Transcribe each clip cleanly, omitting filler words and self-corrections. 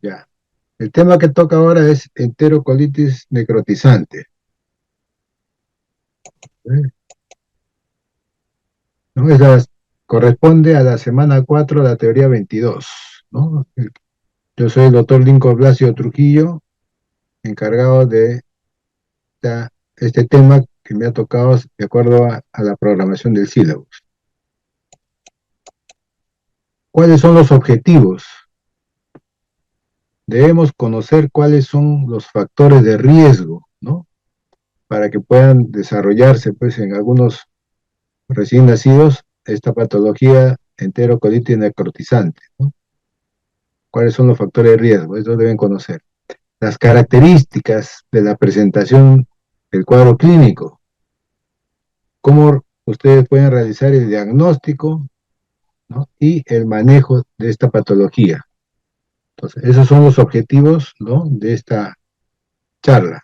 Ya. El tema que toca ahora es enterocolitis necrotizante. ¿Eh? ¿No? Corresponde a la semana 4 de la teoría 22. ¿No? Yo soy el doctor Lincoln Blasio Trujillo, encargado de este tema que me ha tocado de acuerdo a la programación del sílabus. ¿Cuáles son los objetivos? Debemos conocer cuáles son los factores de riesgo, ¿no? Para que puedan desarrollarse, pues, en algunos recién nacidos, esta patología enterocolitis necrotizante, ¿no? ¿Cuáles son los factores de riesgo? Eso deben conocer. Las características de la presentación del cuadro clínico. Cómo ustedes pueden realizar el diagnóstico, ¿no? Y el manejo de esta patología. Entonces, esos son los objetivos, ¿no? De esta charla.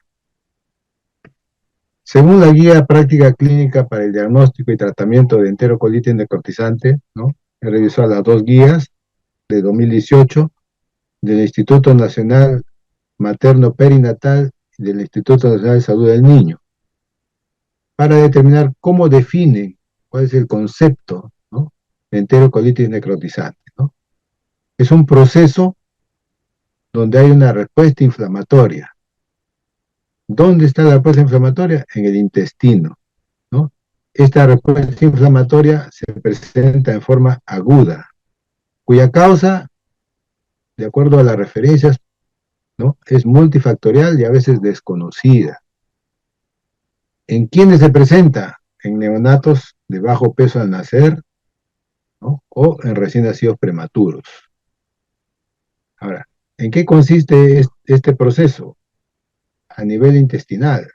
Según la guía práctica clínica para el diagnóstico y tratamiento de enterocolitis necrotizante, ¿no? He revisado las dos guías de 2018 del Instituto Nacional Materno Perinatal y del Instituto Nacional de Salud del Niño, para determinar cómo definen cuál es el concepto, ¿no? De enterocolitis necrotizante, ¿no? Es un proceso donde hay una respuesta inflamatoria. ¿Dónde está la respuesta inflamatoria? En el intestino, ¿no? Esta respuesta inflamatoria se presenta en forma aguda, cuya causa, de acuerdo a las referencias, ¿no? Es multifactorial y a veces desconocida. ¿En quiénes se presenta? En neonatos de bajo peso al nacer, ¿no? O en recién nacidos prematuros. Ahora, ¿en qué consiste este proceso? A nivel intestinal,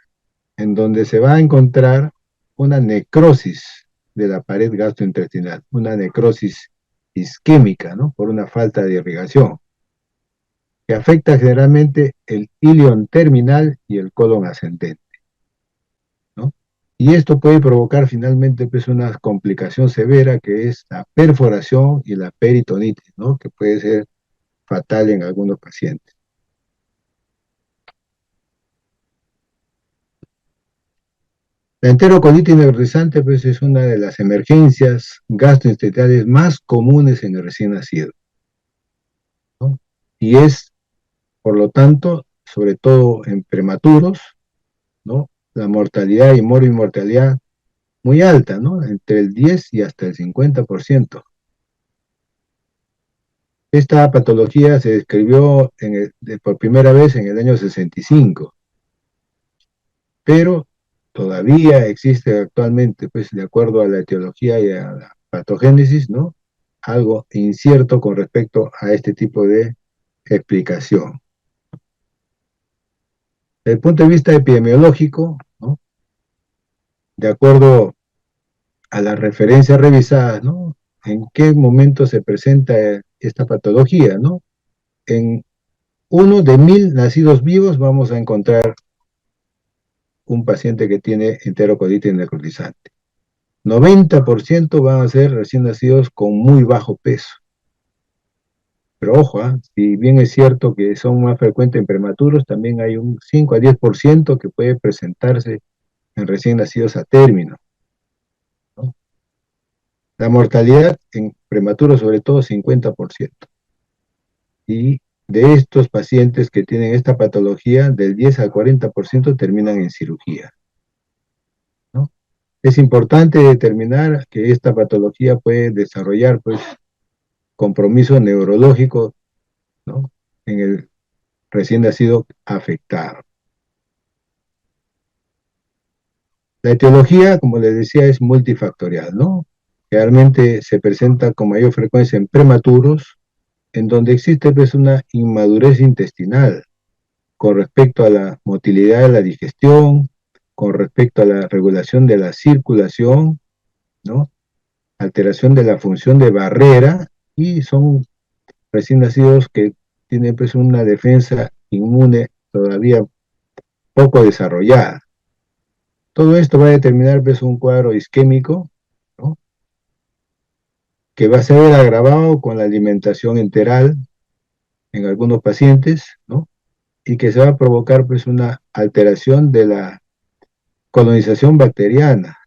en donde se va a encontrar una necrosis de la pared gastrointestinal, una necrosis isquémica, ¿no? Por una falta de irrigación, que afecta generalmente el ilion terminal y el colon ascendente, ¿no? Y esto puede provocar finalmente pues, una complicación severa que es la perforación y la peritonitis, ¿no? Que puede ser fatal en algunos pacientes. La enterocolitis necrotizante pues, es una de las emergencias gastrointestinales más comunes en el recién nacido, ¿no? Y es, por lo tanto, sobre todo en prematuros, ¿no? La mortalidad y morbimortalidad muy alta, ¿no? Entre el 10 y hasta el 50%. Esta patología se describió por primera vez en el año 65, pero todavía existe actualmente, pues de acuerdo a la etiología y a la patogénesis, ¿no? Algo incierto con respecto a este tipo de explicación. Desde el punto de vista epidemiológico, ¿no? De acuerdo a las referencias revisadas, ¿no? ¿En qué momento se presenta esta patología, ¿no? En 1 de 1000 nacidos vivos vamos a encontrar un paciente que tiene enterocolitis necrotizante. 90% van a ser recién nacidos con muy bajo peso. Pero ojo, si bien es cierto que son más frecuentes en prematuros, también hay un 5 a 10% que puede presentarse en recién nacidos a término, ¿no? La mortalidad en prematuros sobre todo 50%. Y de estos pacientes que tienen esta patología, del 10 al 40% terminan en cirugía, ¿no? Es importante determinar que esta patología puede desarrollar pues, compromiso neurológico, ¿no? En el recién nacido afectado. La etiología, como les decía, es multifactorial, ¿no? Realmente se presenta con mayor frecuencia en prematuros, en donde existe pues, una inmadurez intestinal con respecto a la motilidad de la digestión, con respecto a la regulación de la circulación, ¿no? Alteración de la función de barrera, y son recién nacidos que tienen pues, una defensa inmune todavía poco desarrollada. Todo esto va a determinar pues, un cuadro isquémico, ¿no? Que va a ser agravado con la alimentación enteral, en algunos pacientes, ¿no? Y que se va a provocar pues una alteración de la colonización bacteriana.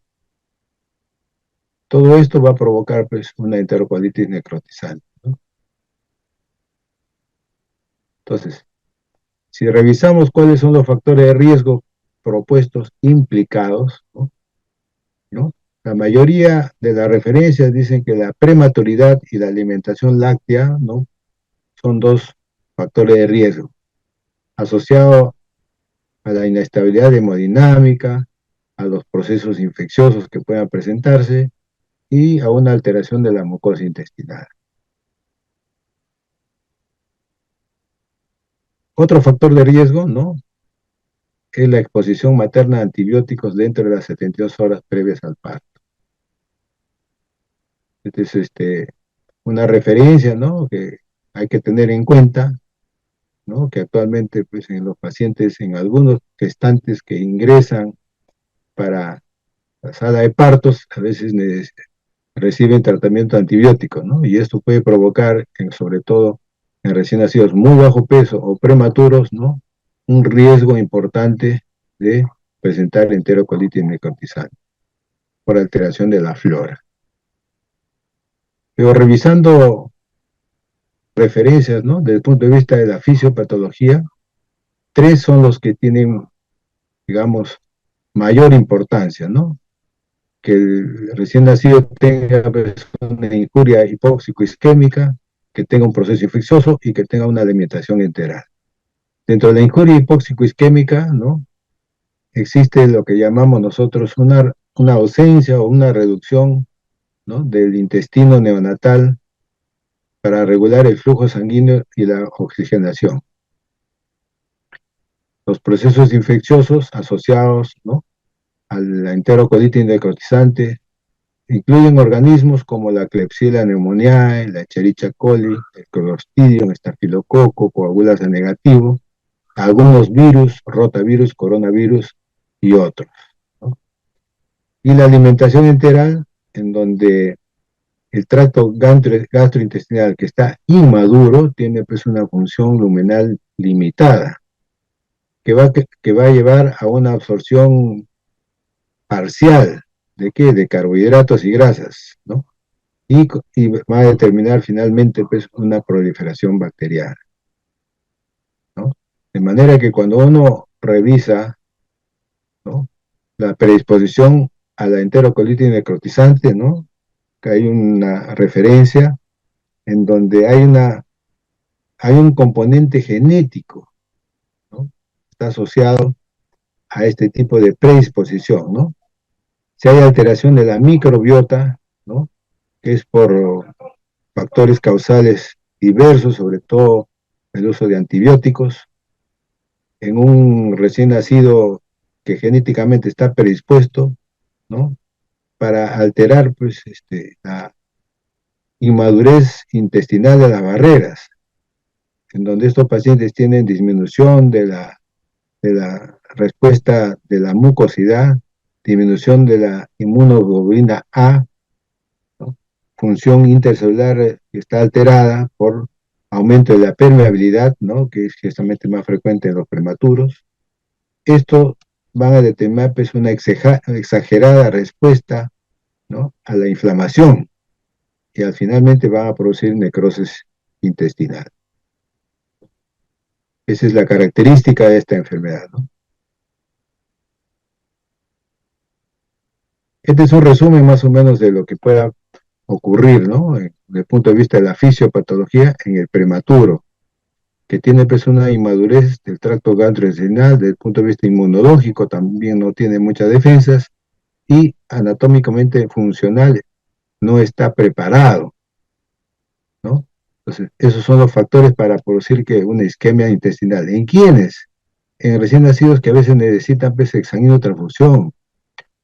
Todo esto va a provocar pues una enterocolitis necrotizante, ¿no? Entonces, si revisamos cuáles son los factores de riesgo propuestos implicados, ¿no? ¿No? La mayoría de las referencias dicen que la prematuridad y la alimentación láctea, ¿no? Son dos factores de riesgo, asociados a la inestabilidad hemodinámica, a los procesos infecciosos que puedan presentarse y a una alteración de la mucosa intestinal. Otro factor de riesgo, ¿no? Es la exposición materna a antibióticos dentro de las 72 horas previas al parto. Esta es una referencia, ¿no? Que hay que tener en cuenta, ¿no? Que actualmente, pues, en los pacientes, en algunos gestantes que ingresan para la sala de partos, a veces reciben tratamiento antibiótico, ¿no? Y esto puede provocar, sobre todo en recién nacidos muy bajo peso o prematuros, ¿no? Un riesgo importante de presentar enterocolitis necrotizante por alteración de la flora. Pero revisando referencias, ¿no? Desde el punto de vista de la fisiopatología, tres son los que tienen, digamos, mayor importancia, ¿no? Que el recién nacido tenga pues, una injuria hipóxico-isquémica, que tenga un proceso infeccioso y que tenga una alimentación enteral. Dentro de la injuria hipóxico-isquémica, ¿no? Existe lo que llamamos nosotros una ausencia o una reducción, ¿no? Del intestino neonatal para regular el flujo sanguíneo y la oxigenación. Los procesos infecciosos asociados, ¿no? A la enterocolitis necrotizante incluyen organismos como la Klebsiella pneumoniae, la Escherichia coli, el Clostridium, estafilococo, coagulasa negativo, algunos virus, rotavirus, coronavirus y otros, ¿no? Y la alimentación enteral, en donde el tracto gastrointestinal que está inmaduro tiene pues una función luminal limitada, que va a llevar a una absorción parcial ¿de qué? De carbohidratos y grasas, ¿no? Y va a determinar finalmente pues una proliferación bacteriana, ¿no? De manera que cuando uno revisa, ¿no? La predisposición a la enterocolitis necrotizante, ¿no? Que hay una referencia en donde hay un componente genético, ¿no? Está asociado a este tipo de predisposición, ¿no? Si hay alteración de la microbiota, ¿no? Que es por factores causales diversos, sobre todo el uso de antibióticos, en un recién nacido que genéticamente está predispuesto, ¿no? Para alterar, pues, la inmadurez intestinal de las barreras, en donde estos pacientes tienen disminución de la respuesta de la mucosidad, disminución de la inmunoglobulina A, ¿no? Función intercelular que está alterada por aumento de la permeabilidad, ¿no? Que es justamente más frecuente en los prematuros. Esto van a determinar pues, una exagerada respuesta, ¿no? A la inflamación y al finalmente van a producir necrosis intestinal. Esa es la característica de esta enfermedad, ¿no? Este es un resumen más o menos de lo que pueda ocurrir, ¿no? Desde el punto de vista de la fisiopatología en el prematuro, que tiene pues una inmadurez del tracto gastrointestinal, desde el punto de vista inmunológico también no tiene muchas defensas y anatómicamente funcional no está preparado, ¿no? Entonces, esos son los factores para producir que una isquemia intestinal. ¿En quiénes? En recién nacidos que a veces necesitan pues transfusión,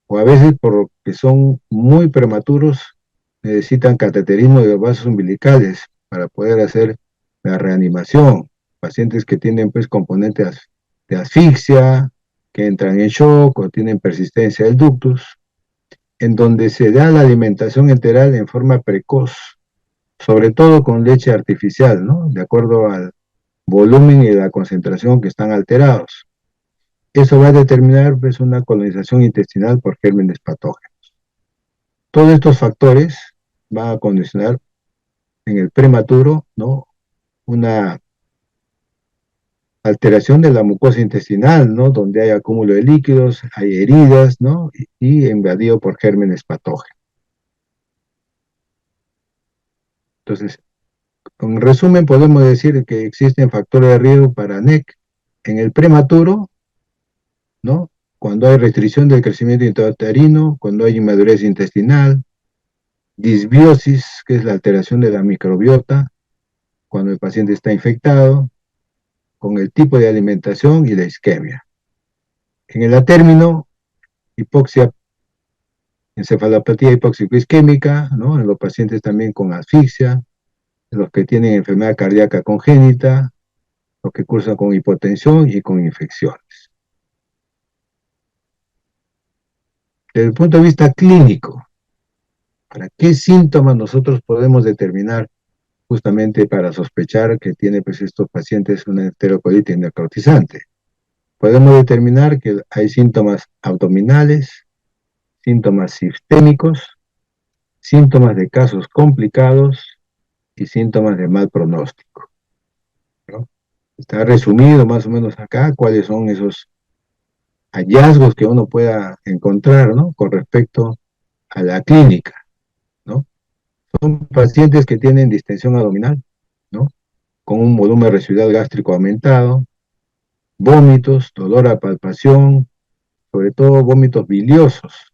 o a veces porque son muy prematuros, necesitan cateterismo de los vasos umbilicales para poder hacer la reanimación. Pacientes que tienen pues componentes de asfixia, que entran en shock o tienen persistencia del ductus, en donde se da la alimentación enteral en forma precoz, sobre todo con leche artificial, ¿no? De acuerdo volumen y la concentración que están alterados. Eso va a determinar pues, una colonización intestinal por gérmenes patógenos. Todos estos factores van a condicionar en el prematuro, ¿no? Una alteración de la mucosa intestinal, ¿no? Donde hay acúmulo de líquidos, hay heridas, ¿no? Y invadido por gérmenes patógenos. Entonces, en resumen, podemos decir que existen factores de riesgo para NEC en el prematuro, ¿no? Cuando hay restricción del crecimiento intrauterino, cuando hay inmadurez intestinal, disbiosis, que es la alteración de la microbiota, cuando el paciente está infectado, con el tipo de alimentación y la isquemia. En el atérmino, hipoxia, encefalopatía hipóxico-isquémica, ¿no? En los pacientes también con asfixia, en los que tienen enfermedad cardíaca congénita, los que cursan con hipotensión y con infecciones. Desde el punto de vista clínico, ¿para qué síntomas nosotros podemos determinar justamente para sospechar que tiene pues, estos pacientes una enterocolitis necrotizante? Podemos determinar que hay síntomas abdominales, síntomas sistémicos, síntomas de casos complicados y síntomas de mal pronóstico, ¿no? Está resumido más o menos acá cuáles son esos hallazgos que uno pueda encontrar, ¿no? Con respecto a la clínica, ¿no? Son pacientes que tienen distensión abdominal, ¿no? Con un volumen residual gástrico aumentado, vómitos, dolor a palpación, sobre todo vómitos biliosos,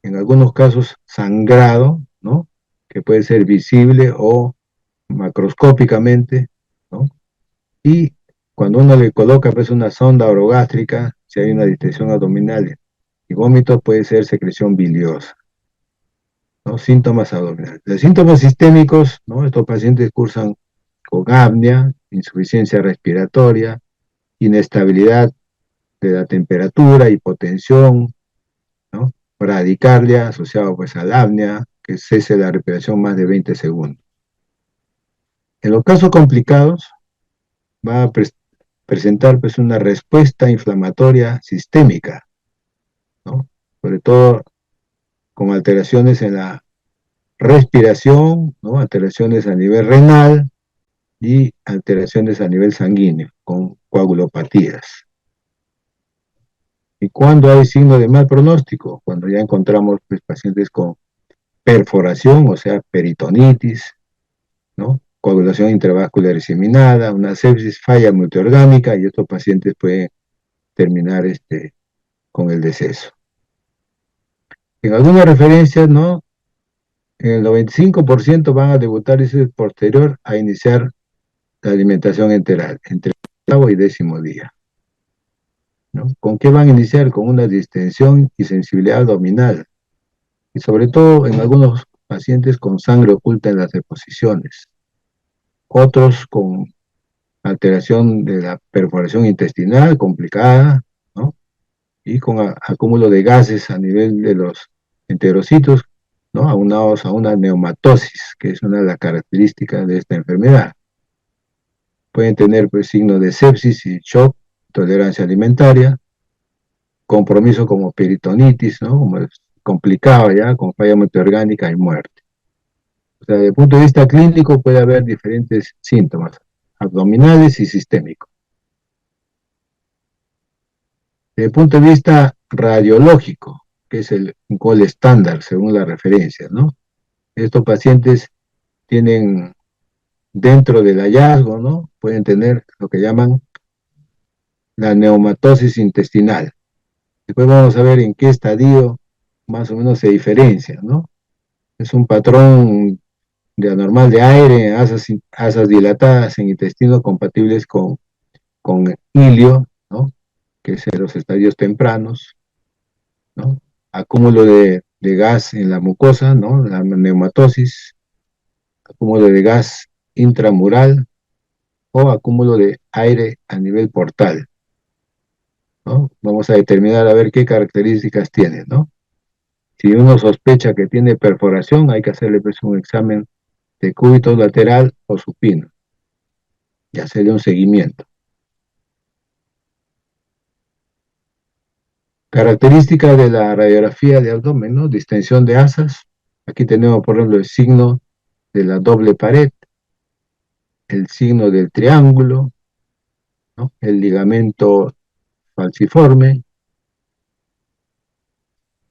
en algunos casos sangrado, ¿no? Que puede ser visible o macroscópicamente, ¿no? Y cuando uno le coloca pues una sonda orogástrica, si hay una distensión abdominal y vómito, puede ser secreción biliosa, ¿no? Síntomas abdominales. Los síntomas sistémicos, ¿no? Estos pacientes cursan con apnea, insuficiencia respiratoria, inestabilidad de la temperatura, hipotensión, ¿no? Bradicardia asociado pues a la apnea, que cese la respiración más de 20 segundos. En los casos complicados, va a presentar pues una respuesta inflamatoria sistémica, ¿no? Sobre todo con alteraciones en la respiración, ¿no? Alteraciones a nivel renal y alteraciones a nivel sanguíneo, con coagulopatías. ¿Y cuando hay signos de mal pronóstico? Cuando ya encontramos pues, pacientes con perforación, o sea, peritonitis, ¿no? Coagulación intravascular diseminada, una sepsis, falla multiorgánica, y estos pacientes pueden terminar con el deceso. En algunas referencias, ¿no? En el 95% van a debutar ese posterior a iniciar la alimentación enteral, entre el octavo y 10º día, ¿no? ¿Con qué van a iniciar? Con una distensión y sensibilidad abdominal, y sobre todo en algunos pacientes con sangre oculta en las deposiciones, otros con alteración de la perforación intestinal complicada, ¿no? Y con acúmulo de gases a nivel de los enterocitos, ¿no? Aunados a una neumatosis, que es una de las características de esta enfermedad. Pueden tener pues, signos de sepsis y shock, tolerancia alimentaria, compromiso como peritonitis, ¿no? Como es complicado ya, con falla multiorgánica y muerte. O sea, desde el punto de vista clínico puede haber diferentes síntomas, abdominales y sistémicos. Desde el punto de vista radiológico, que es el gol estándar según la referencia, ¿no? Estos pacientes tienen dentro del hallazgo, ¿no? Pueden tener lo que llaman la neumatosis intestinal. Después vamos a ver en qué estadio más o menos se diferencia, ¿no? Es un patrón de anormal de aire, asas dilatadas en intestino compatibles con hilio, ¿no? Que es en los estadios tempranos, ¿no? Acúmulo de gas en la mucosa, ¿no? La neumatosis, acúmulo de gas intramural o acúmulo de aire a nivel portal, ¿no? Vamos a determinar a ver qué características tiene, ¿no? Si uno sospecha que tiene perforación, hay que hacerle pues, un examen de cúbito lateral o supino. y hacerle un seguimiento. Característica de la radiografía de abdomen, ¿no? Distensión de asas. Aquí tenemos, por ejemplo, el signo de la doble pared, el signo del triángulo, ¿no? El ligamento falciforme,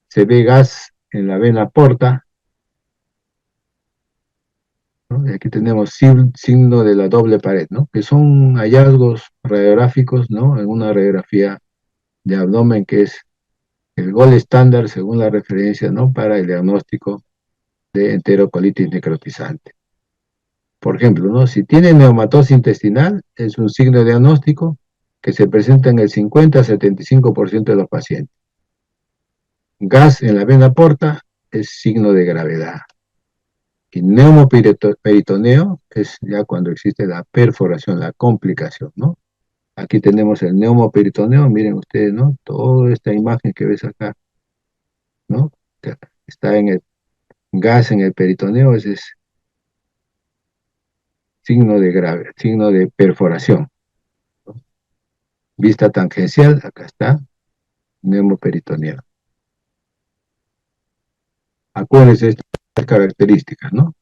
se ve gas en la vena porta, ¿no? Y aquí tenemos signo de la doble pared, ¿no? Que son hallazgos radiográficos, ¿no? En una radiografía de abdomen que es el gol estándar según la referencia, ¿no? Para el diagnóstico de enterocolitis necrotizante. Por ejemplo, ¿no? Si tiene neumatosis intestinal, es un signo diagnóstico que se presenta en el 50 a 75% de los pacientes. Gas en la vena porta es signo de gravedad. Y neumoperitoneo es ya cuando existe la perforación, la complicación, ¿no? Aquí tenemos el neumoperitoneo, miren ustedes, ¿no? Toda esta imagen que ves acá, ¿no? Está en el gas en el peritoneo, ese es signo de perforación, ¿no? Vista tangencial, acá está, neumoperitoneo. Acuérdense estas características, ¿no?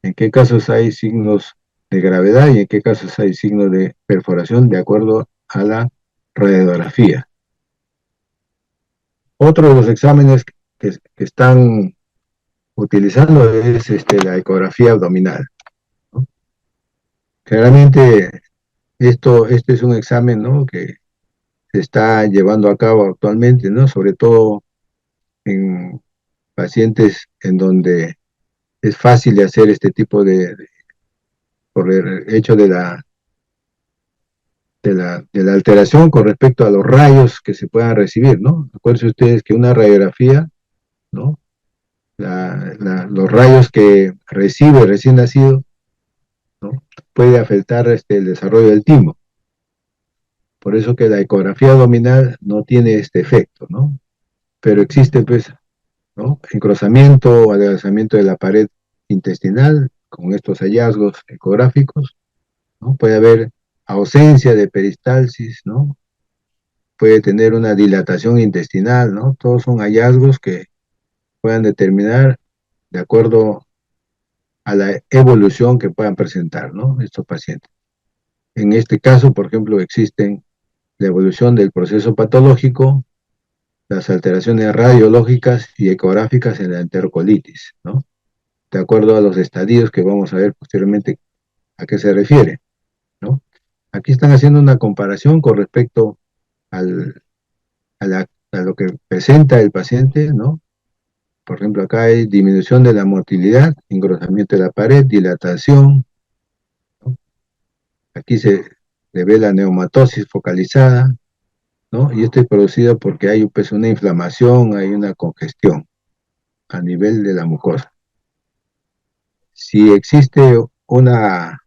En qué casos hay signos de gravedad y en qué casos hay signos de perforación de acuerdo a la radiografía. Otro de los exámenes que están utilizando es la ecografía abdominal, ¿no? Generalmente este es un examen, ¿no? Que se está llevando a cabo actualmente, ¿no? Sobre todo en pacientes en donde es fácil de hacer este tipo por el hecho de la alteración con respecto a los rayos que se puedan recibir, ¿no? Acuérdense ustedes que una radiografía, ¿no? Los rayos que recibe el recién nacido, ¿no? Puede afectar el desarrollo del timo. Por eso que la ecografía abdominal no tiene este efecto, ¿no? Pero existe, pues, ¿no? Engrosamiento o adelgazamiento de la pared intestinal con estos hallazgos ecográficos, ¿no? Puede haber ausencia de peristalsis, ¿no? Puede tener una dilatación intestinal, ¿no? Todos son hallazgos que puedan determinar de acuerdo a la evolución que puedan presentar, ¿no? Estos pacientes. En este caso, por ejemplo, existen la evolución del proceso patológico, las alteraciones radiológicas y ecográficas en la enterocolitis, ¿no? De acuerdo a los estadios que vamos a ver posteriormente a qué se refiere, ¿no? Aquí están haciendo una comparación con respecto al, a lo que presenta el paciente, ¿no? Por ejemplo, acá hay disminución de la motilidad, engrosamiento de la pared, dilatación, ¿no? Aquí se ve la neumatosis focalizada, ¿no? Y esto es producido porque hay pues, una inflamación, hay una congestión a nivel de la mucosa. Si existe una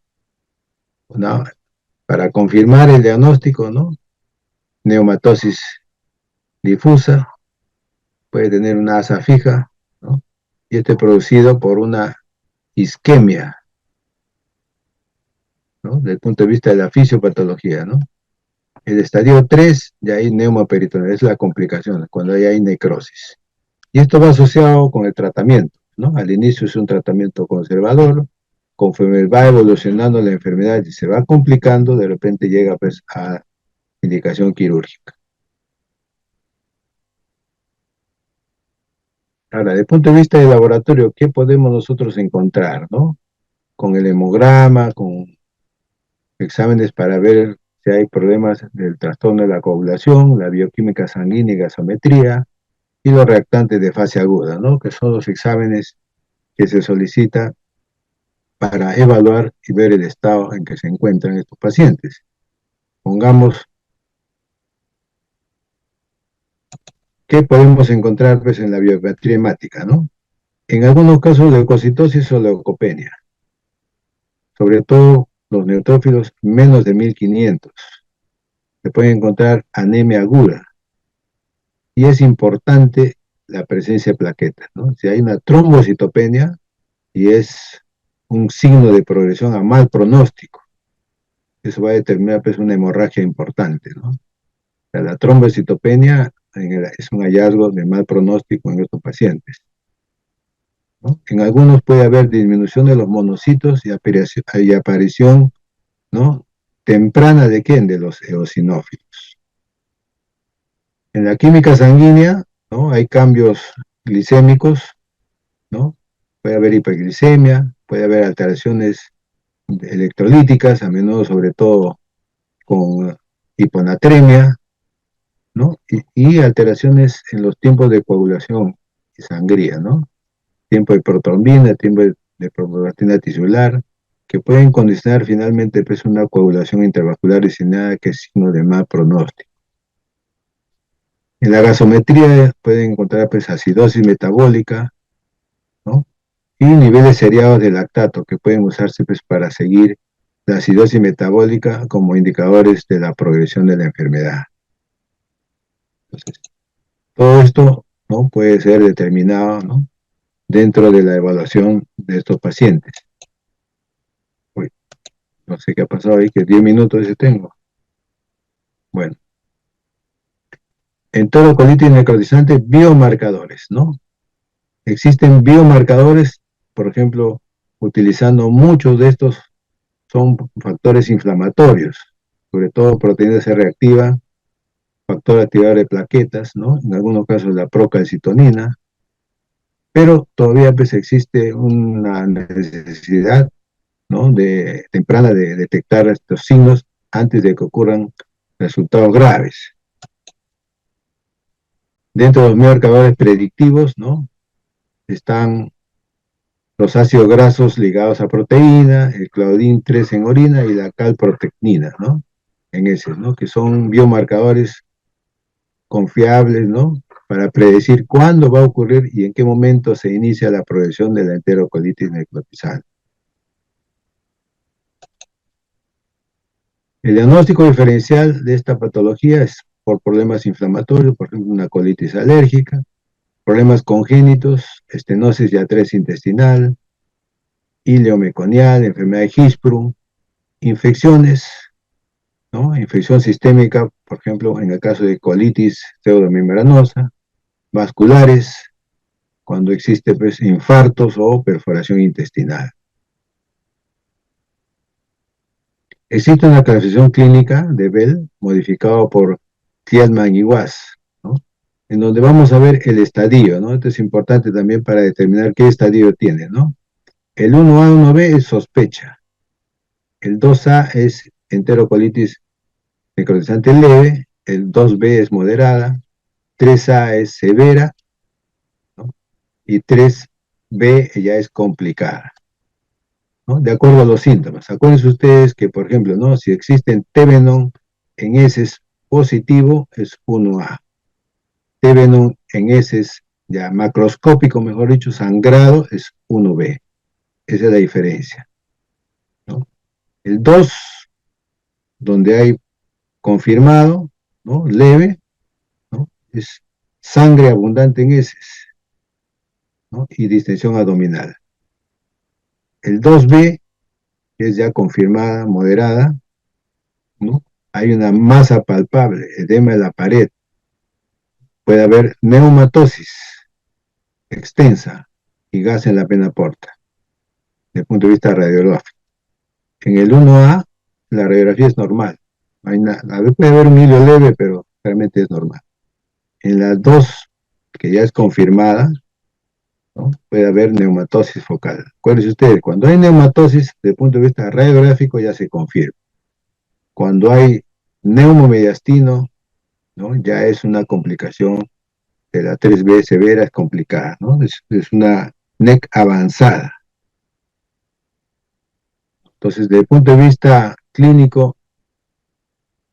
para confirmar el diagnóstico, ¿no? Neumatosis difusa, puede tener una asa fija, ¿no? Y este es producido por una isquemia, ¿no? Desde el punto de vista de la fisiopatología, ¿no? El estadio 3 ya hay neumoperitoneal, es la complicación, cuando hay necrosis. Y esto va asociado con el tratamiento, ¿no? Al inicio es un tratamiento conservador, conforme va evolucionando la enfermedad y se va complicando, de repente llega pues a indicación quirúrgica. Ahora, desde el punto de vista del laboratorio, ¿qué podemos nosotros encontrar, no? Con el hemograma, con exámenes para ver si hay problemas del trastorno de la coagulación, la bioquímica sanguínea y gasometría, y los reactantes de fase aguda, ¿no? Que son los exámenes que se solicita para evaluar y ver el estado en que se encuentran estos pacientes. Pongamos, ¿qué podemos encontrar pues, en la biometría hemática, ¿no? En algunos casos leucocitosis o leucopenia, sobre todo los neutrófilos menos de 1500. Se puede encontrar anemia aguda y es importante la presencia de plaquetas, ¿no? Si hay una trombocitopenia y es un signo de progresión a mal pronóstico, eso va a determinar pues una hemorragia importante, ¿no? O sea, la trombocitopenia es un hallazgo de mal pronóstico en estos pacientes, ¿no? En algunos puede haber disminución de los monocitos y aparición, ¿no? Temprana de quién, de los eosinófilos. En la química sanguínea, ¿no? Hay cambios glicémicos, ¿no? Puede haber hiperglicemia, puede haber alteraciones electrolíticas, a menudo sobre todo con hiponatremia, ¿no? Y alteraciones en los tiempos de coagulación y sangría, ¿no? Tiempo de protrombina, tiempo de prolactina tisular, que pueden condicionar finalmente pues, una coagulación intravascular diseñada que es signo de mal pronóstico. En la gasometría pueden encontrar pues, acidosis metabólica, ¿no? Y niveles seriados de lactato que pueden usarse pues, para seguir la acidosis metabólica como indicadores de la progresión de la enfermedad. Entonces, todo esto, ¿no? Puede ser determinado, ¿no? Dentro de la evaluación de estos pacientes. Uy, no sé qué ha pasado ahí, que 10 minutos ese tengo. Bueno, en todo colitis necrotizante, biomarcadores, ¿no? Existen biomarcadores, por ejemplo, utilizando muchos de estos son factores inflamatorios, sobre todo proteína C reactiva, factor activador de plaquetas, ¿no? En algunos casos la procalcitonina, pero todavía pues existe una necesidad, ¿no? Temprana de detectar estos signos antes de que ocurran resultados graves. Dentro de los marcadores predictivos, ¿no? Están los ácidos grasos ligados a proteína, el claudin 3 en orina y la calprotectina, ¿no? En ese, ¿no? Que son biomarcadores confiables, ¿no? Para predecir cuándo va a ocurrir y en qué momento se inicia la progresión de la enterocolitis necrotizante. El diagnóstico diferencial de esta patología es por problemas inflamatorios, por ejemplo, una colitis alérgica, problemas congénitos, estenosis y atresia intestinal, ileomeconial, enfermedad de Hirschsprung, infecciones, ¿no? Infección sistémica, por ejemplo, en el caso de colitis pseudomembranosa, vasculares, cuando existe pues, infartos o perforación intestinal. Existe una clasificación clínica de Bell, modificado por Thielman y Wass, ¿no? En donde vamos a ver el estadio, ¿no? Esto es importante también para determinar qué estadio tiene, ¿no? El 1A, 1B es sospecha, el 2A es enterocolitis necrotizante leve, el 2B es moderada, 3A es severa, ¿no? Y 3B ya es complicada, ¿no? De acuerdo a los síntomas. Acuérdense ustedes que, por ejemplo, ¿no? Si existen Tevenon en heces positivo, es 1A. Tevenon en heces ya macroscópico, mejor dicho, sangrado, es 1B. Esa es la diferencia, ¿no? El 2, donde hay confirmado, ¿no? Leve, ¿no? Es sangre abundante en heces, ¿no? Y distensión abdominal. El 2B es ya confirmada, moderada, ¿no? Hay una masa palpable, edema de la pared, puede haber neumatosis extensa y gas en la vena porta, desde el punto de vista radiológico. En el 1A, la radiografía es normal. A veces puede haber un hilo leve, pero realmente es normal. En la 2, que ya es confirmada, ¿no? Puede haber neumatosis focal. Acuérdense ustedes, cuando hay neumatosis, desde el punto de vista radiográfico, ya se confirma. Cuando hay neumomediastino, ¿no? Ya es una complicación de la 3B severa, es complicada, ¿no? Es una NEC avanzada. Entonces, desde el punto de vista clínico,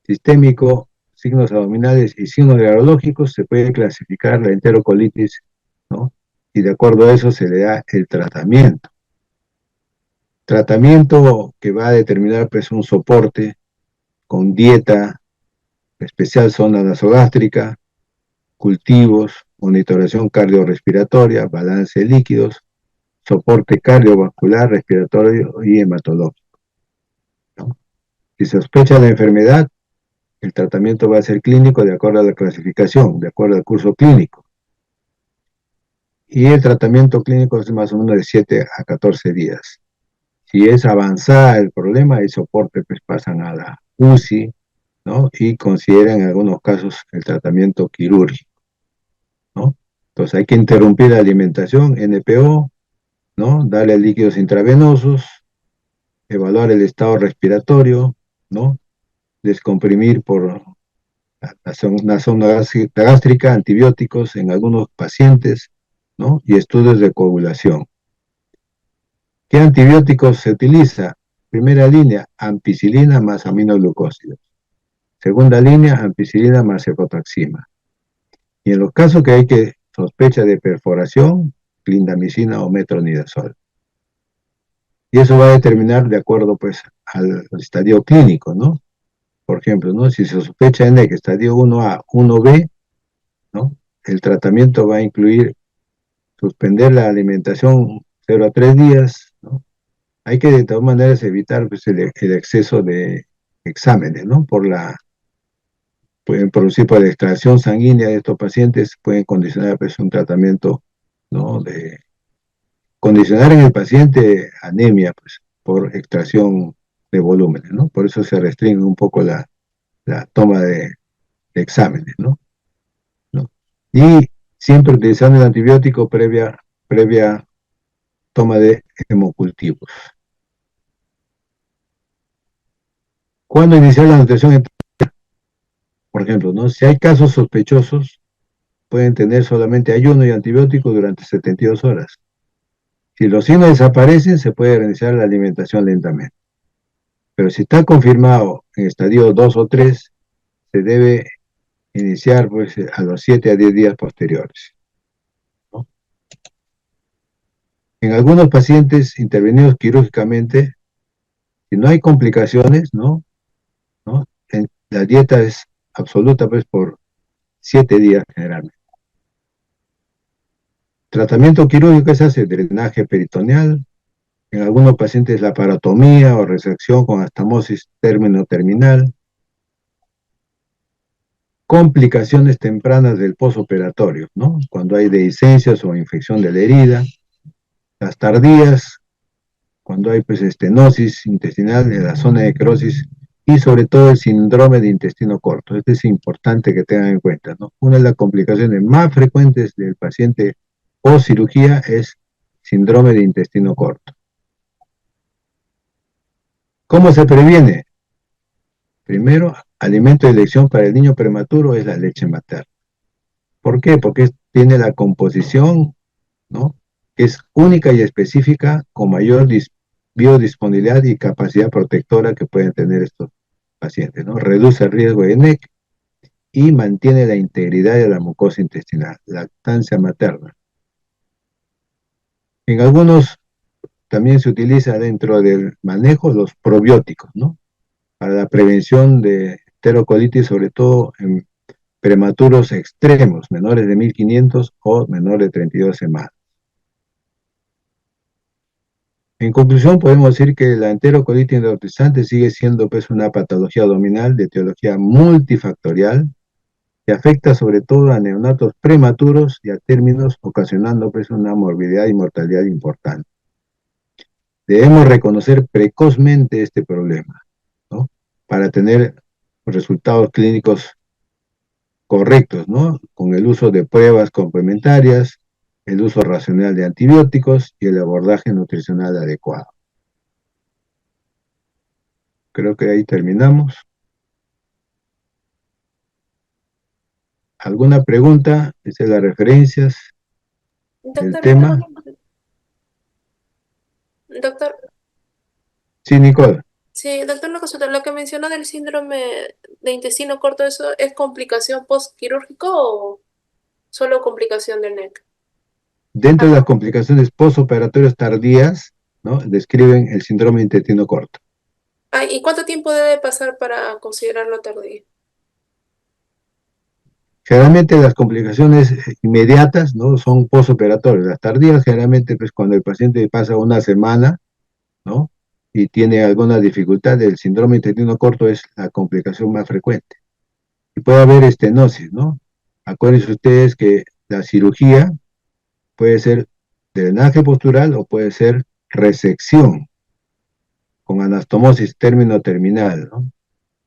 sistémico, signos abdominales y signos neurológicos, se puede clasificar la enterocolitis, ¿no? Y de acuerdo a eso se le da el tratamiento. Tratamiento que va a determinar pues, un soporte con dieta especial, zona nasogástrica, cultivos, monitoración cardiorrespiratoria, balance de líquidos, soporte cardiovascular, respiratorio y hematológico, ¿no? Si se sospecha la enfermedad, el tratamiento va a ser clínico de acuerdo a la clasificación, de acuerdo al curso clínico. Y el tratamiento clínico es más o menos de 7 a 14 días. Si es avanzada el problema, el soporte, pues pasan a la UCI, ¿no? Y consideran en algunos casos el tratamiento quirúrgico, ¿no? Entonces hay que interrumpir la alimentación, NPO, ¿no? Darle líquidos intravenosos, evaluar el estado respiratorio, ¿no? Descomprimir por la zona gástrica, antibióticos en algunos pacientes, ¿no? Y estudios de coagulación. ¿Qué antibióticos se utiliza? Primera línea, ampicilina más aminoglucósidos. Segunda línea, ampicilina más cefotaxima. Y en los casos que hay que sospecha de perforación, clindamicina o metronidazol. Y eso va a determinar de acuerdo pues al estadio clínico, ¿no? Por ejemplo, ¿no? Si se sospecha en NEC estadio 1A, 1B, ¿no? El tratamiento va a incluir suspender la alimentación 0 a 3 días, ¿no? Hay que de todas maneras evitar pues, el exceso de exámenes, ¿no? Pueden producir por la extracción sanguínea de estos pacientes, pueden condicionar pues, un tratamiento, ¿no? Condicionar en el paciente anemia, pues, por extracción de volúmenes, ¿no? Por eso se restringe un poco la toma de exámenes, ¿no? ¿No? Y siempre utilizando el antibiótico previa toma de hemocultivos. ¿Cuándo iniciar la nutrición? Por ejemplo, ¿no? Si hay casos sospechosos, pueden tener solamente ayuno y antibiótico durante 72 horas. Si los signos desaparecen, se puede reiniciar la alimentación lentamente. Pero si está confirmado en estadio 2 o 3, se debe iniciar pues, a los 7 a 10 días posteriores, ¿no? En algunos pacientes intervenidos quirúrgicamente, si no hay complicaciones, ¿no? La dieta es absoluta pues, por 7 días generalmente. Tratamiento quirúrgico se hace drenaje peritoneal, en algunos pacientes la parotomía o resección con anastomosis término-terminal, complicaciones tempranas del posoperatorio, ¿no? Cuando hay dehiscencias o infección de la herida, las tardías, cuando hay pues, estenosis intestinal en la zona de necrosis y sobre todo el síndrome de intestino corto. Esto es importante que tengan en cuenta, ¿no? Una de las complicaciones más frecuentes del paciente post cirugía es síndrome de intestino corto. ¿Cómo se previene? Primero, alimento de elección para el niño prematuro es la leche materna. ¿Por qué? Porque tiene la composición, ¿no? Que es única y específica con mayor biodisponibilidad y capacidad protectora que pueden tener estos pacientes, ¿no? Reduce el riesgo de NEC y mantiene la integridad de la mucosa intestinal, lactancia materna. En algunos también se utiliza dentro del manejo los probióticos, ¿no? Para la prevención de enterocolitis, sobre todo en prematuros extremos, menores de 1500 o menores de 32 semanas. En conclusión, podemos decir que la enterocolitis necrotizante sigue siendo pues, una patología abdominal de etiología multifactorial que afecta sobre todo a neonatos prematuros y a términos, ocasionando pues, una morbilidad y mortalidad importante. Debemos reconocer precozmente este problema, ¿no? Para tener resultados clínicos correctos, ¿no? Con el uso de pruebas complementarias, el uso racional de antibióticos y el abordaje nutricional adecuado. Creo que ahí terminamos. ¿Alguna pregunta? Desde las referencias del Doctor, tema. doctor, Sí, Nicole. sí, doctor, una consulta. Lo que menciona del síndrome de intestino corto, ¿eso es complicación postquirúrgico o solo complicación del NEC? Dentro de las complicaciones postoperatorias tardías, ¿no? Describen el síndrome de intestino corto. Ah, ¿y cuánto tiempo debe pasar para considerarlo tardío? Generalmente las complicaciones inmediatas, ¿no? Son postoperatorias. Las tardías generalmente pues cuando el paciente pasa una semana, ¿no? y tiene alguna dificultad, el síndrome intestino corto es la complicación más frecuente. Y puede haber estenosis, ¿no? Acuérdense ustedes que la cirugía puede ser drenaje postural o puede ser resección con anastomosis término terminal, ¿no?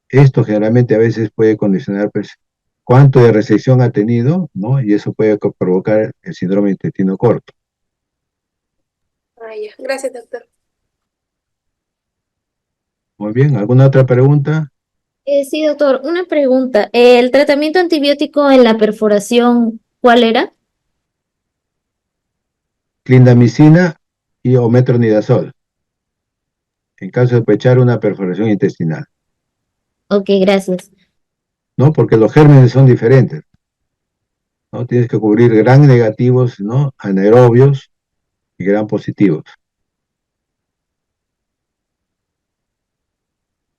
Esto generalmente a veces puede condicionar, pues, cuánto de resección ha tenido, ¿no? Y eso puede provocar el síndrome intestino corto. Ah, ya. Gracias, doctor. Muy bien, ¿alguna otra pregunta? Sí, doctor, una pregunta. ¿El tratamiento antibiótico en la perforación, cuál era? Clindamicina y o metronidazol, en caso de sospechar una perforación intestinal, Ok, gracias. ¿no? Porque los gérmenes son diferentes, ¿no? Tienes que cubrir gran negativos, ¿no? Anaerobios y gran positivos.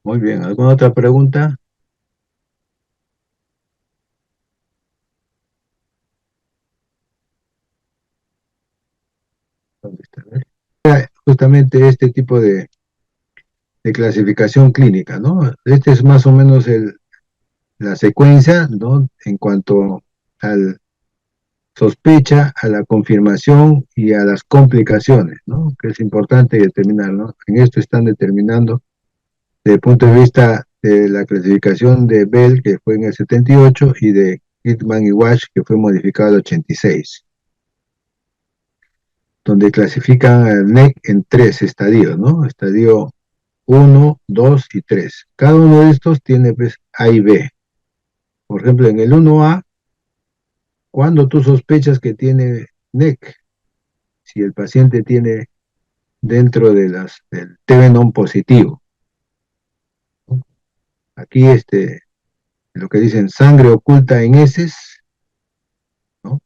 Muy bien, ¿alguna otra pregunta? ¿Dónde está? Justamente este tipo de clasificación clínica, ¿no? Este es más o menos la secuencia, ¿no? En cuanto al sospecha, a la confirmación y a las complicaciones, ¿no? Que es importante determinar, ¿no? En esto están determinando desde el punto de vista de la clasificación de Bell, que fue en el 78, y de Hitman y Wash, que fue modificado en el 86, donde clasifican al NEC en 3 estadios, ¿no? Estadio 1, 2 y 3. Cada uno de estos tiene, pues, A y B. Por ejemplo, en el 1A, cuando tú sospechas que tiene NEC, si el paciente tiene dentro del TB positivo, ¿no? Aquí lo que dicen sangre oculta en heces, ¿no?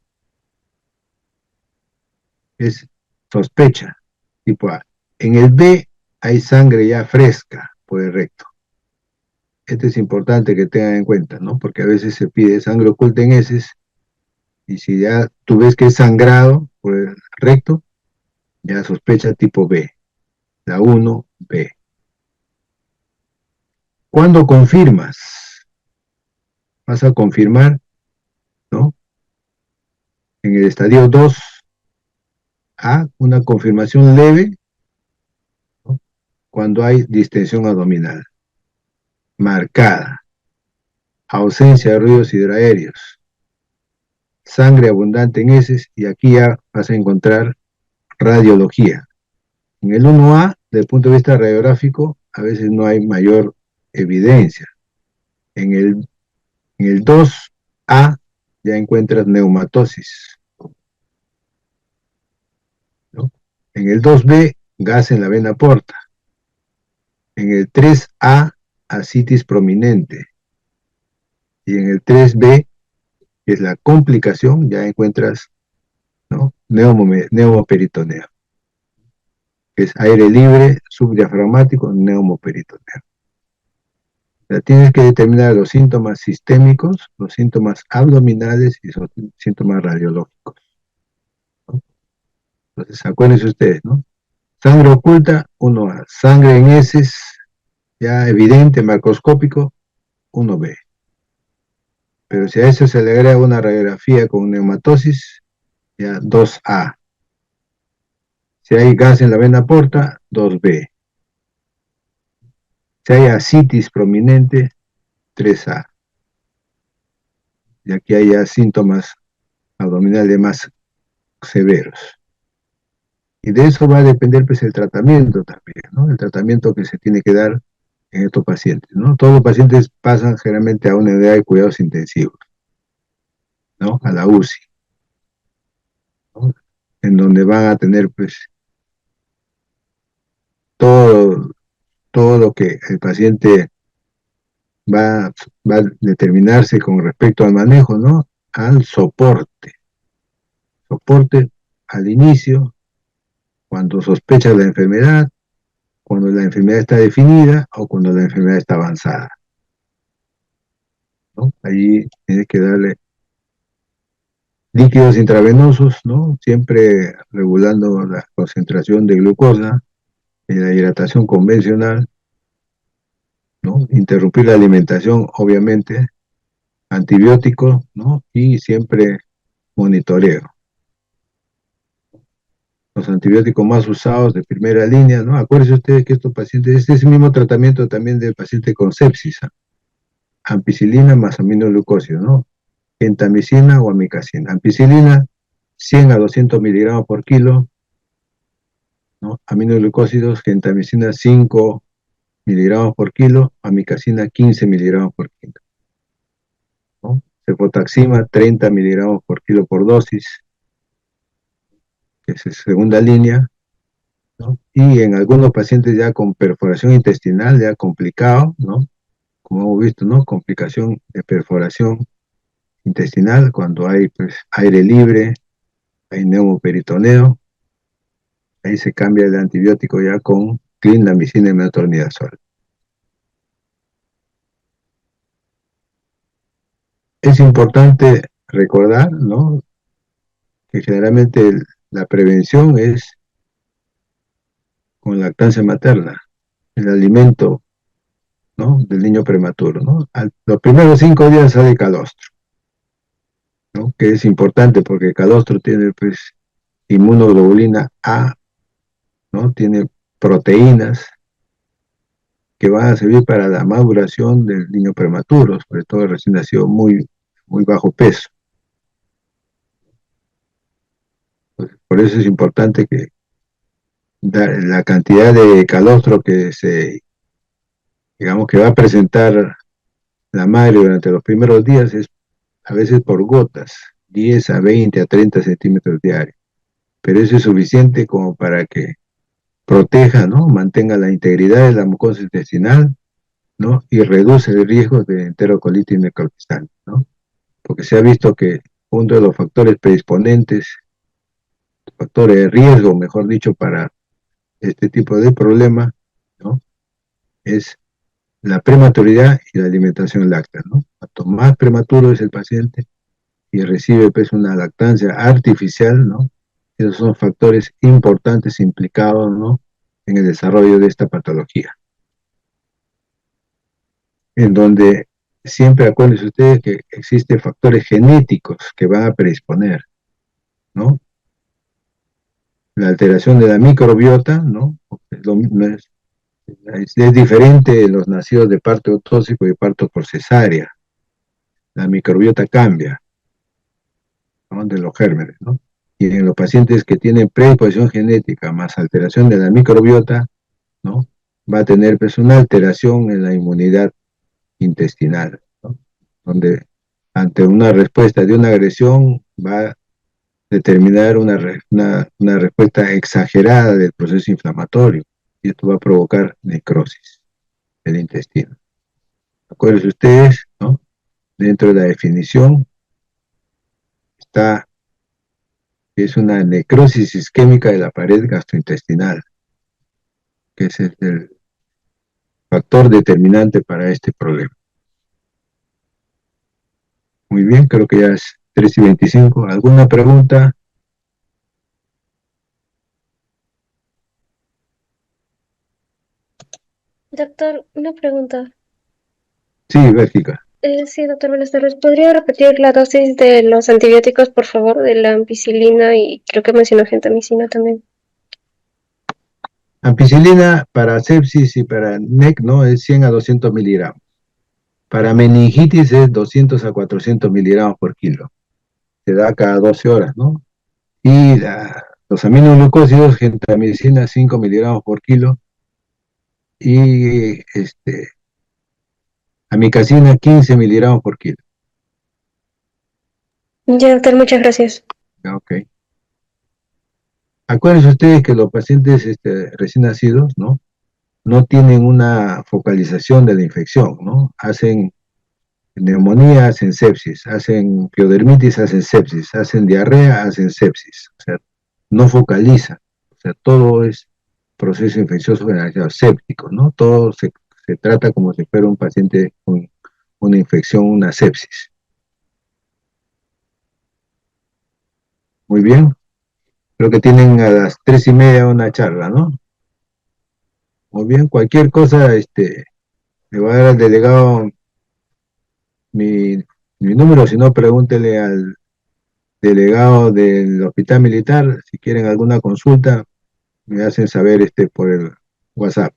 Es sospecha, tipo A. En el B hay sangre ya fresca por el recto. Esto es importante que tengan en cuenta, ¿no? Porque a veces se pide sangre oculta en heces y si ya tú ves que es sangrado por el recto, ya sospecha tipo B, la 1B. ¿Cuándo confirmas? Vas a confirmar, ¿no? En el estadio 2A, una confirmación leve, ¿no? Cuando hay distensión abdominal marcada, ausencia de ruidos hidroaéreos, sangre abundante en heces, y aquí ya vas a encontrar radiología. En el 1A, desde el punto de vista radiográfico, a veces no hay mayor evidencia. En el 2A ya encuentras neumatosis, ¿no? En el 2B, gas en la vena porta. En el 3A, ascitis prominente. Y en el 3B, que es la complicación, ya encuentras, ¿no? Neumoperitoneo, que es aire libre, subdiafragmático, neumoperitoneo. O sea, tienes que determinar los síntomas sistémicos, los síntomas abdominales y los síntomas radiológicos, ¿no? Entonces, acuérdense ustedes, ¿no? Sangre oculta, 1A. Sangre en heces, ya evidente, macroscópico, 1B. Pero si a eso se le agrega una radiografía con neumatosis, ya 2A. Si hay gas en la vena porta, 2B. Si hay ascitis prominente, 3A. Y aquí hay ya síntomas abdominales más severos. Y de eso va a depender, pues, el tratamiento también, ¿no? El tratamiento que se tiene que dar en estos pacientes, ¿no? Todos los pacientes pasan generalmente a una unidad de cuidados intensivos, ¿no? A la UCI, ¿no? En donde van a tener, pues, todo, todo lo que el paciente va a determinarse con respecto al manejo, ¿no? Al soporte. Soporte al inicio, cuando sospecha la enfermedad, cuando la enfermedad está definida o cuando la enfermedad está avanzada, ¿no? Allí tienes que darle líquidos intravenosos, ¿no? Siempre regulando la concentración de glucosa, la hidratación convencional, ¿no? Interrumpir la alimentación, obviamente, antibióticos, ¿no? Y siempre monitoreo. Los antibióticos más usados de primera línea, ¿no? Acuérdense ustedes que estos pacientes, este es el mismo tratamiento también del paciente con sepsis, ¿ah? Ampicilina más aminoglucósidos, ¿no? Gentamicina o amicacina. Ampicilina, 100 a 200 miligramos por kilo, ¿no? Aminoglucósidos, gentamicina, 5 miligramos por kilo, amicacina, 15 miligramos por kilo, ¿no? Cefotaxima, 30 miligramos por kilo por dosis, que es segunda línea, ¿no? Y en algunos pacientes ya con perforación intestinal, ya complicado, ¿no? Como hemos visto, ¿no? Complicación de perforación intestinal, cuando hay pues, aire libre, hay neumoperitoneo, ahí se cambia el antibiótico ya con clindamicina y metronidazol. Es importante recordar, ¿no? Que generalmente la prevención es con lactancia materna, el alimento, ¿no? Del niño prematuro, ¿no? Los primeros 5 días sale calostro, ¿no? Que es importante porque el calostro tiene pues inmunoglobulina A, ¿no? Tiene proteínas que van a servir para la maduración del niño prematuro, sobre todo el recién nacido muy bajo peso. Pues, por eso es importante que la cantidad de calostro que digamos que va a presentar la madre durante los primeros días es a veces por gotas, 10 a 20 a 30 centímetros diarios. Pero eso es suficiente como para que proteja, ¿no? Mantenga la integridad de la mucosa intestinal, ¿no? Y reduce el riesgo de enterocolitis necrotizante, ¿no? Porque se ha visto que uno de los factores predisponentes, factores de riesgo, mejor dicho, para este tipo de problema, ¿no? Es la prematuridad y la alimentación láctea, ¿no? Cuanto más prematuro es el paciente y recibe pues una lactancia artificial, ¿no? Esos son factores importantes implicados, ¿no? En el desarrollo de esta patología. En donde siempre acuérdense ustedes que existen factores genéticos que van a predisponer, ¿no? La alteración de la microbiota, ¿no? Es diferente en los nacidos de parto autóxico y parto por cesárea. La microbiota cambia, ¿no? De los gérmenes, ¿no? Y en los pacientes que tienen predisposición genética más alteración de la microbiota, ¿no? Va a tener pues una alteración en la inmunidad intestinal, ¿no? Donde ante una respuesta de una agresión va a determinar una respuesta exagerada del proceso inflamatorio y esto va a provocar necrosis del intestino. Acuérdense ustedes, ¿no? Dentro de la definición está que es una necrosis isquémica de la pared gastrointestinal, que es el factor determinante para este problema. Muy bien, creo que ya es 3:25. ¿Alguna pregunta? Doctor, una pregunta. Sí, Bélgica. Sí, doctor, buenas tardes. ¿Podría repetir la dosis de los antibióticos, por favor, de la ampicilina y creo que mencionó gentamicina también? Ampicilina para sepsis y para NEC, ¿no? Es 100 a 200 miligramos. Para meningitis es 200 a 400 miligramos por kilo. Se da cada 12 horas, ¿no? Y los aminoglucósidos, gentamicina 5 miligramos por kilo. Y amicacina 15 miligramos por kilo. Ya, doctor, muchas gracias. Ok. Acuérdense ustedes que los pacientes recién nacidos, ¿no? No tienen una focalización de la infección, ¿no? Hacen neumonía, hacen sepsis, hacen piodermitis, hacen sepsis, hacen diarrea, hacen sepsis. O sea, no focaliza. O sea, todo es proceso infeccioso generalizado séptico, ¿no? Todo se trata como si fuera un paciente con una infección, una sepsis. Muy bien. Creo que tienen a las 3:30 una charla, ¿no? Muy bien, cualquier cosa, le voy a dar al delegado mi, mi número, si no, pregúntele al delegado del Hospital Militar, si quieren alguna consulta, me hacen saber por el WhatsApp.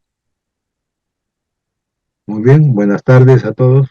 Muy bien, buenas tardes a todos.